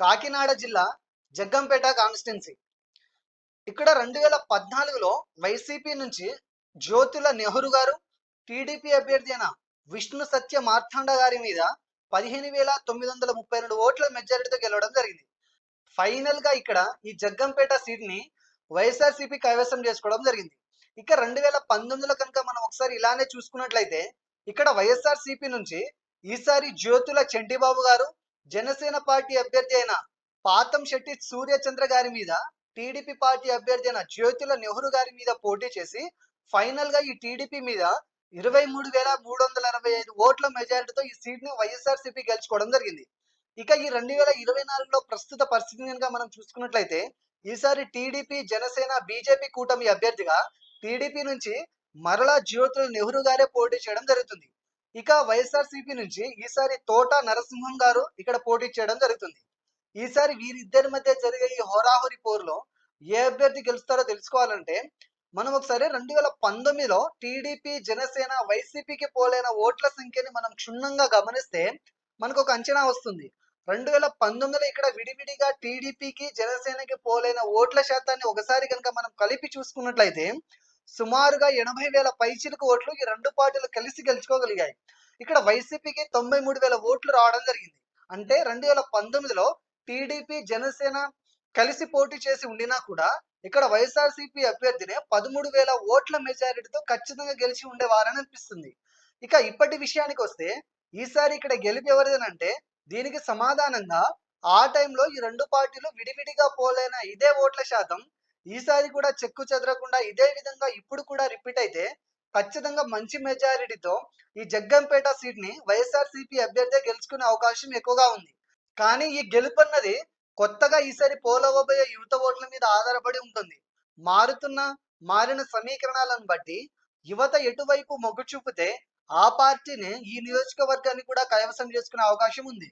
కాకినాడ జిల్లా జగ్గంపేట కాన్స్టిట్యున్సీ. ఇక్కడ 2014లో వైసీపీ నుంచి జ్యోతుల నెహ్రూ గారు, టీడీపీ అభ్యర్థి అయిన విష్ణు సత్య మార్తాండ గారి మీద 15,932 ఓట్ల మెజారిటీతో గెలవడం జరిగింది. ఫైనల్ గా ఇక్కడ ఈ జగ్గంపేట సీట్ ని వైఎస్ఆర్సీపీ కైవసం చేసుకోవడం జరిగింది. ఇక 2019లో కనుక మనం ఒకసారి ఇలానే చూసుకున్నట్లయితే ఇక్కడ వైఎస్ఆర్సీపీ నుంచి ఈసారి జ్యోతుల చంటిబాబు గారు, జనసేన పార్టీ అభ్యర్థి అయిన పాతం శెట్టి సూర్యచంద్ర గారి మీద టీడీపీ పార్టీ అభ్యర్థి అయిన జ్యోతుల నెహ్రూ గారి మీద పోటీ చేసి ఫైనల్ గా ఈ టీడీపీ మీద 23,365 ఓట్ల మెజారిటీతో ఈ సీట్ ని వైఎస్ఆర్సీపీ గెలుచుకోవడం జరిగింది. ఇక ఈ 2024లో ప్రస్తుత పరిస్థితిని కనుక మనం చూసుకున్నట్లయితే ఈసారి టీడీపీ, జనసేన, బీజేపీ కూటమి అభ్యర్థిగా టీడీపీ నుంచి మరలా జ్యోతుల నెహ్రూ గారే పోటీ చేయడం జరుగుతుంది. ఇక వైఎస్ఆర్సీపీ నుంచి ఈసారి తోట నరసింహం గారు ఇక్కడ పోటీ చేయడం జరుగుతుంది. ఈసారి వీరిద్దరి మధ్య జరిగే ఈ హోరాహోరీ పోరులో ఏ అభ్యర్థి గెలుస్తారో తెలుసుకోవాలంటే మనం ఒకసారి 2019లో టీడీపీ, జనసేన, వైసీపీకి పోలైన ఓట్ల సంఖ్యని మనం క్షుణ్ణంగా గమనిస్తే మనకు ఒక అంచనా వస్తుంది. 2019లో ఇక్కడ విడివిడిగా టీడీపీకి, జనసేనకి పోలైన ఓట్ల శాతాన్ని ఒకసారి కనుక మనం కలిపి చూసుకున్నట్లయితే సుమారుగా 80,000 పైచిలకు ఓట్లు ఈ రెండు పార్టీలు కలిసి గెలుచుకోగలిగాయి. ఇక్కడ వైసీపీకి 93,000 ఓట్లు రావడం జరిగింది. అంటే 2019లో టీడీపీ, జనసేన కలిసి పోటీ చేసి ఉండినా కూడా ఇక్కడ వైఎస్ఆర్సీపీ అభ్యర్థినే 13,000 ఓట్ల మెజారిటీతో ఖచ్చితంగా గెలిచి ఉండేవారని అనిపిస్తుంది. ఇక ఇప్పటి విషయానికి వస్తే ఈసారి ఇక్కడ గెలుపు ఎవరిదనంటే దీనికి సమాధానంగా ఆ టైంలో ఈ రెండు పార్టీలు విడివిడిగా పోలైన ఇదే ఓట్ల శాతం ఈసారి కూడా చెక్కు చెదరకుండా ఇదే విధంగా ఇప్పుడు కూడా రిపీట్ అయితే ఖచ్చితంగా మంచి మెజారిటీతో ఈ జగ్గంపేట సీట్ ని వైఎస్ఆర్సీపీ అభ్యర్థి గెలుచుకునే అవకాశం ఎక్కువగా ఉంది. కానీ ఈ గెలుపు అన్నది కొత్తగా ఈసారి పోలవబోయే యువత ఓట్ల మీద ఆధారపడి ఉంటుంది. మారిన సమీకరణాలను బట్టి యువత ఎటువైపు మొగ్గు చూపితే ఆ పార్టీని ఈ నియోజకవర్గాన్ని కూడా కైవసం చేసుకునే అవకాశం ఉంది.